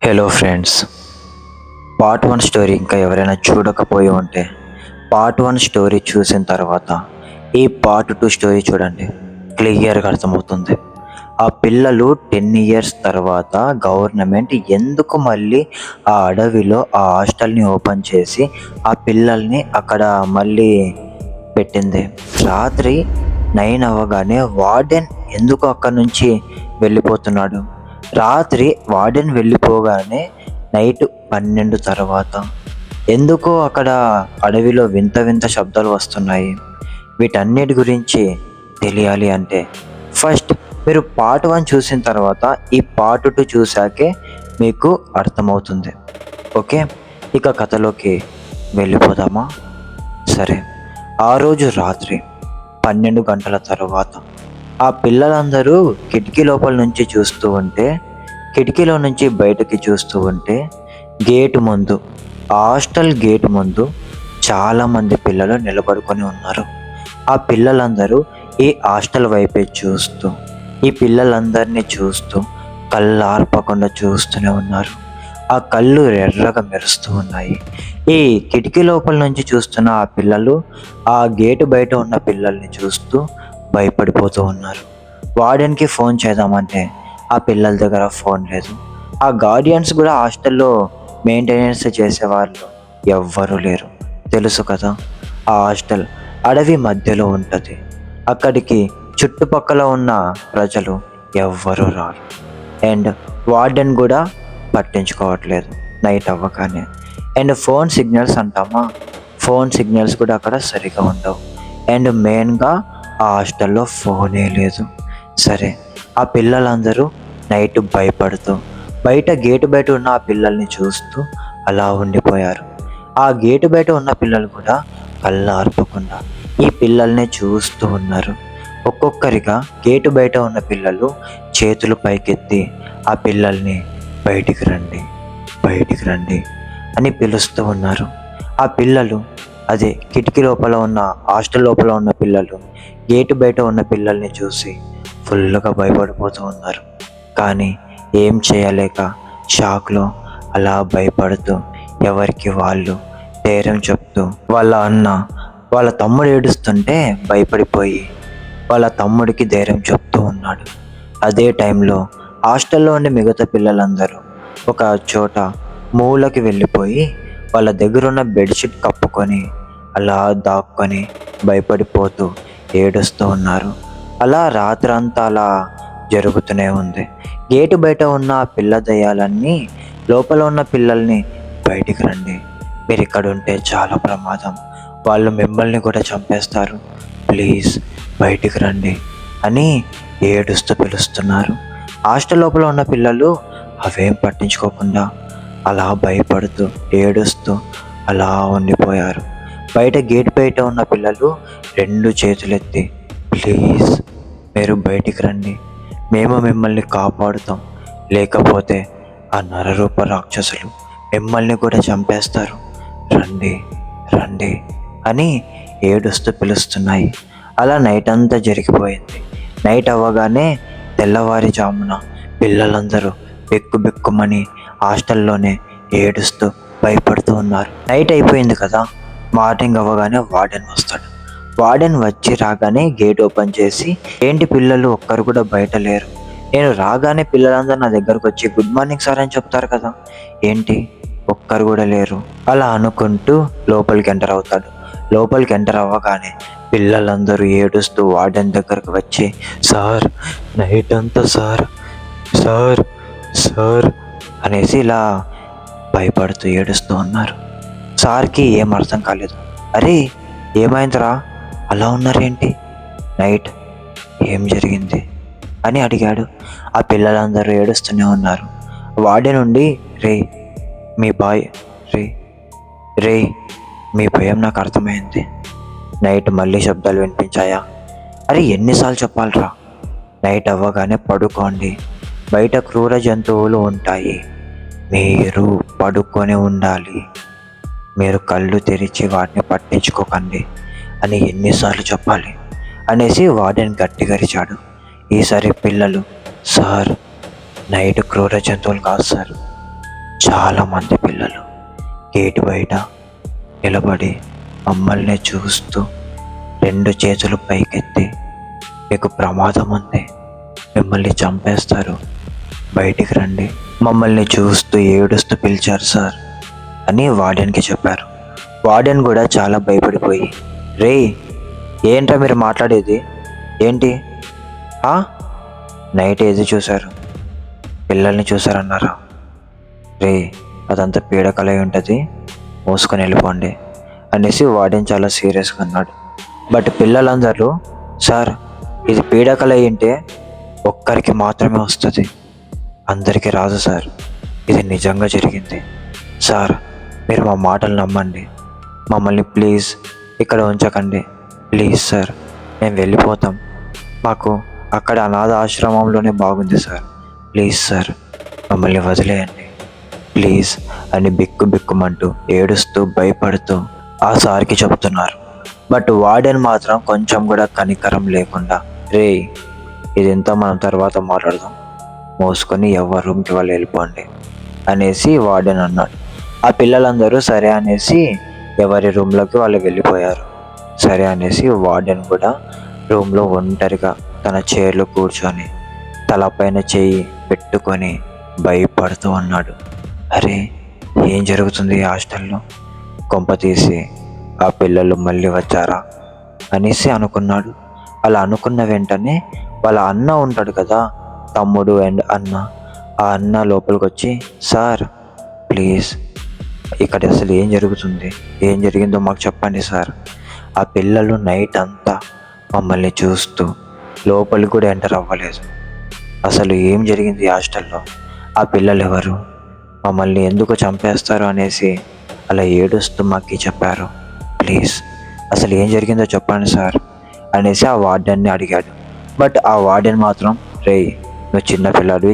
Hello friends, part 1 story ఇంకా ఎవరైనా చూడకపోయి ఉంటే పార్ట్ 1 స్టోరీ చూసిన తర్వాత ఈ పార్ట్ 2 స్టోరీ చూడండి, క్లియర్గా అర్థమవుతుంది. ఆ పిల్లలు 10 ఇయర్స్ తర్వాత గవర్నమెంట్ ఎందుకు మళ్ళీ ఆ అడవిలో ఆ హాస్టల్ని ఓపెన్ చేసి ఆ పిల్లల్ని అక్కడ మళ్ళీ పెట్టింది. రాత్రి 9 అవ్వగానే వార్డెన్ ఎందుకు అక్కడి నుంచి వెళ్ళిపోతున్నాడు. రాత్రి వార్డెన్ వెళ్ళిపోగానే నైట్ 12 తర్వాత ఎందుకో అక్కడ అడవిలో వింత వింత శబ్దాలు వస్తున్నాయి. వీటన్నిటి గురించి తెలియాలి అంటే ఫస్ట్ మీరు పార్ట్ 1 చూసిన తర్వాత ఈ పార్ట్ 2 చూసాకే మీకు అర్థమవుతుంది. ఓకే, ఇక కథలోకి వెళ్ళిపోదామా? సరే, ఆ రోజు రాత్రి 12 గంటల తర్వాత ఆ పిల్లలందరూ కిటికీ లోపల నుంచి చూస్తూ ఉంటే, కిటికీలో నుంచి బయటకి చూస్తూ ఉంటే గేటు ముందు, హాస్టల్ గేటు ముందు చాలామంది పిల్లలు నిలబడుకొని ఉన్నారు. ఆ పిల్లలందరూ ఈ హాస్టల్ వైపే చూస్తూ, ఈ పిల్లలందరినీ చూస్తూ కళ్ళు ఆర్పకుండా చూస్తూనే ఉన్నారు. ఆ కళ్ళు ఎర్రగా మెరుస్తూ ఉన్నాయి. ఈ కిటికీ లోపల నుంచి చూస్తున్న ఆ పిల్లలు ఆ గేటు బయట ఉన్న పిల్లల్ని చూస్తూ భయపడిపోతూ ఉన్నారు. వార్డెన్కి ఫోన్ చేద్దామంటే ఆ పిల్లల దగ్గర ఫోన్ లేదు. ఆ గార్డియన్స్ కూడా హాస్టల్లో మెయింటెనెన్స్ చేసేవాళ్ళు ఎవ్వరూ లేరు. తెలుసు కదా, ఆ హాస్టల్ అడవి మధ్యలో ఉంటుంది. అక్కడికి చుట్టుపక్కల ఉన్న ప్రజలు ఎవ్వరూ రారు. అండ్ వార్డెన్ కూడా పట్టించుకోవట్లేదు నైట్ అవ్వగానే. అండ్ ఫోన్ సిగ్నల్స్ అంటామా, ఫోన్ సిగ్నల్స్ కూడా అక్కడ సరిగా ఉండవు. అండ్ మెయిన్గా ఆ హాస్టల్లో ఫోనే లేదు. సరే, ఆ పిల్లలందరూ నైట్ భయపడుతూ బయట గేటు బయట ఉన్న ఆ పిల్లల్ని చూస్తూ అలా ఉండిపోయారు. ఆ గేటు బయట ఉన్న పిల్లలు కూడా కళ్ళు ఆర్పకుండా ఈ పిల్లల్ని చూస్తూ ఉన్నారు. ఒక్కొక్కరిగా గేటు బయట ఉన్న పిల్లలు చేతులు పైకెత్తి ఆ పిల్లల్ని బయటికి రండి, బయటికి రండి అని పిలుస్తూ ఉన్నారు. ఆ పిల్లలు, అదే కిటికీ లోపల ఉన్న హాస్టల్ లోపల ఉన్న పిల్లలు గేటు బయట ఉన్న పిల్లల్ని చూసి ఫుల్గా భయపడిపోతూ ఉన్నారు. కానీ ఏం చేయలేక షాక్లో అలా భయపడుతూ ఎవరికి వాళ్ళు ధైర్యం చెప్తూ, వాళ్ళ అన్న వాళ్ళ తమ్ముడు ఏడుస్తుంటే భయపడిపోయి వాళ్ళ తమ్ముడికి ధైర్యం చెప్తూ ఉన్నాడు. అదే టైంలో హాస్టల్లో ఉండే మిగతా పిల్లలందరూ ఒక చోట మూలకి వెళ్ళిపోయి వాళ్ళ దగ్గరున్న బెడ్షీట్ కప్పుకొని అలా దాక్కొని భయపడిపోతూ ఏడుస్తూ ఉన్నారు. అలా రాత్రంతా అలా జరుగుతూనే ఉంది. గేటు బయట ఉన్న ఆ పిల్ల దయ్యాలన్నీ లోపల ఉన్న పిల్లల్ని బయటికి రండి, మీరు ఇక్కడ ఉంటే చాలా ప్రమాదం, వాళ్ళు మిమ్మల్ని కూడా చంపేస్తారు, ప్లీజ్ బయటికి రండి అని ఏడుస్తూ పిలుస్తున్నారు. హాస్టల్ లోపల ఉన్న పిల్లలు అవేం పట్టించుకోకుండా అలా భయపడుతూ ఏడుస్తూ అలా ఉండిపోయారు. బయట గేట్ బయట ఉన్న పిల్లలు 2 చేతులెత్తి, ప్లీజ్ మీరు బయటికి రండి, మేము మిమ్మల్ని కాపాడుతాం, లేకపోతే ఆ నరరూప రాక్షసులు మిమ్మల్ని కూడా చంపేస్తారు, రండి రండి అని ఏడుస్తూ పిలుస్తున్నాయి. అలా నైట్ అంతా జరిగిపోయింది. నైట్ అవ్వగానే తెల్లవారుజామున పిల్లలందరూ బిక్కుమని హాస్టల్లోనే ఏడుస్తూ భయపడుతూ ఉన్నారు. నైట్ అయిపోయింది కదా, మార్నింగ్ అవ్వగానే వార్డెన్ వస్తాడు. వార్డెన్ వచ్చి రాగానే గేట్ ఓపెన్ చేసి, ఏంటి పిల్లలు ఒక్కరు కూడా బయట లేరు, నేను రాగానే పిల్లలందరూ నా దగ్గరకు వచ్చి గుడ్ మార్నింగ్ సార్ అని చెప్తారు కదా, ఏంటి ఒక్కరు కూడా లేరు అలా అనుకుంటూ లోపలికి ఎంటర్ అవుతాడు. లోపలికి ఎంటర్ అవ్వగానే పిల్లలందరూ ఏడుస్తూ వార్డెన్ దగ్గరకు వచ్చి, సార్ నైట్ అంతా సార్ సార్ సార్ అనేసి ఇలా భయపడుతూ ఏడుస్తూ ఉన్నారు. సార్కి ఏం అర్థం కాలేదు. అరే ఏమైందిరా, అలా ఉన్నారేంటి, నైట్ ఏం జరిగింది అని అడిగాడు. ఆ పిల్లలందరూ ఏడుస్తూనే ఉన్నారు. వార్డెన్ నుండి, రే మీ బాయ్ రే రే మీ భయం నాకు అర్థమైంది, నైట్ మళ్ళీ శబ్దాలు వినిపించాయా, అరే ఎన్నిసార్లు చెప్పాలరా, నైట్ అవ్వగానే పడుకోండి, బయట క్రూర జంతువులు ఉంటాయి, మీరు పడుకొని ఉండాలి, మీరు కళ్ళు తెరిచి వాటిని పట్టించుకోకండి అని ఎన్నిసార్లు చెప్పాలి అనేసి వార్డెన్ గట్టిగా అరిచాడు. ఈసారి పిల్లలు, సార్ నైట్ క్రూర జంతువులు కాదు సార్, చాలామంది పిల్లలు గేటు బయట నిలబడి మమ్మల్ని చూస్తూ 2 చేతులు పైకెత్తి, మీకు ప్రమాదం ఉంది, మిమ్మల్ని చంపేస్తారు, బయటికి రండి, మమ్మల్ని చూస్తూ ఏడుస్తూ పిలిచారు సార్ అని వార్డెన్కి చెప్పారు. వార్డెన్ కూడా చాలా భయపడిపోయి, రే ఏంట్రా మీరు మాట్లాడేది ఏంటి? నైట్ ఏది చూశారు? పిల్లల్ని చూశారన్నారా? రే అదంతా పీడకల ఉంటుంది, మోసుకొని వెళ్ళిపోండి అనేసి వార్డెన్ చాలా సీరియస్గా అన్నాడు. బట్ పిల్లలందరూ, సార్ ఇది పీడకల ఏంటే ఒక్కరికి మాత్రమే వస్తుంది, అందరికీ రాదు సార్, ఇది నిజంగా జరిగింది సార్, మీరు మా మాటలు నమ్మండి, మమ్మల్ని ప్లీజ్ ఇక్కడ ఉంచకండి, ప్లీజ్ సార్ మేము వెళ్ళిపోతాం, మాకు అక్కడ అనాథ ఆశ్రమంలోనే బాగుంది సార్, ప్లీజ్ సార్ మమ్మల్ని వదిలేయండి ప్లీజ్ అని బిక్కుమంటూ ఏడుస్తూ భయపడుతూ ఆ సార్కి చెబుతున్నారు. బట్ వార్డెన్ మాత్రం కొంచెం కూడా కనికరం లేకుండా, రే ఇదంతా మనం తర్వాత మాట్లాడదాం, మోసుకొని ఎవరి రూమ్కి వాళ్ళు వెళ్ళిపోండి అనేసి వార్డెన్ అన్నాడు. ఆ పిల్లలందరూ సరే అనేసి ఎవరి రూమ్లోకి వాళ్ళు వెళ్ళిపోయారు. సరే అనేసి వార్డెన్ కూడా రూమ్లో ఒంటరిగా తన చైర్లో కూర్చొని తలపైన చేయి పెట్టుకొని భయపడుతూ ఉన్నాడు. అరే ఏం జరుగుతుంది ఈ హాస్టల్లో? కొంప తీసి ఆ పిల్లలు మళ్ళీ వచ్చారా అనేసి అనుకున్నాడు. అలా అనుకున్న వెంటనే వాళ్ళ అన్న ఉంటాడు కదా, తమ్ముడు అండ్ అన్న, ఆ అన్న లోపలికి వచ్చి, సార్ ప్లీజ్ ఇక్కడ అసలు ఏం జరుగుతుంది, ఏం జరిగిందో మాకు చెప్పండి సార్, ఆ పిల్లలు నైట్ అంతా మమ్మల్ని చూస్తూ లోపలికి కూడా ఎంటర్ అవ్వలేదు, అసలు ఏం జరిగింది ఈ హాస్టల్లో, ఆ పిల్లలు ఎవరు, మమ్మల్ని ఎందుకు చంపేస్తారు అనేసి అలా ఏడుస్తూ మాకు చెప్పారు, ప్లీజ్ అసలు ఏం జరిగిందో చెప్పండి సార్ అనేసి ఆ వార్డెన్ని అడిగాడు. బట్ ఆ వార్డెన్ మాత్రం, రేయ్ నువ్వు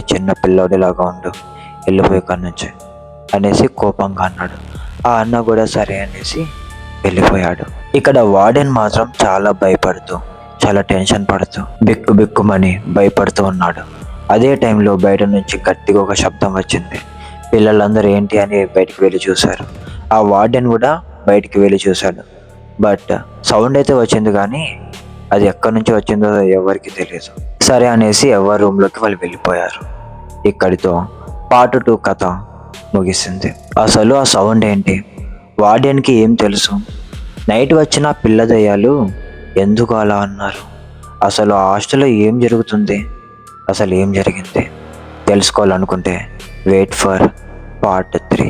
చిన్న పిల్లోడిలాగా ఉండు, వెళ్ళిపోయి ఇక్కడి నుంచి అనేసి కోపంగా అన్నాడు. ఆ అన్న కూడా సరే అనేసి వెళ్ళిపోయాడు. ఇక్కడ వార్డెన్ మాత్రం చాలా భయపడుతూ, చాలా టెన్షన్ పడుతూ, బిక్కుమని భయపడుతూ ఉన్నాడు. అదే టైంలో బయట నుంచి గట్టిగా ఒక శబ్దం వచ్చింది. పిల్లలందరూ ఏంటి అని బయటికి వెళ్ళి చూశారు. ఆ వార్డెన్ కూడా బయటికి వెళ్ళి చూశాడు. బట్ సౌండ్ అయితే వచ్చింది, కానీ అది ఎక్కడి నుంచి వచ్చిందో ఎవరికి తెలియదు. సరే అనేసి ఎవరి రూమ్లోకి వాళ్ళు వెళ్ళిపోయారు. ఇక్కడితో పార్ట్ 2 కథ ముగిసింది. అసలు ఆ సౌండ్ ఏంటి, వార్డెన్కి ఏం తెలుసు, నైట్ వచ్చిన పిల్ల దయ్యాలు ఎందుకు అలా అన్నారు, అసలు ఆ హాస్టల్లో ఏం జరుగుతుంది, అసలు ఏం జరిగింది తెలుసుకోవాలనుకుంటే వెయిట్ ఫర్ పార్ట్ 3.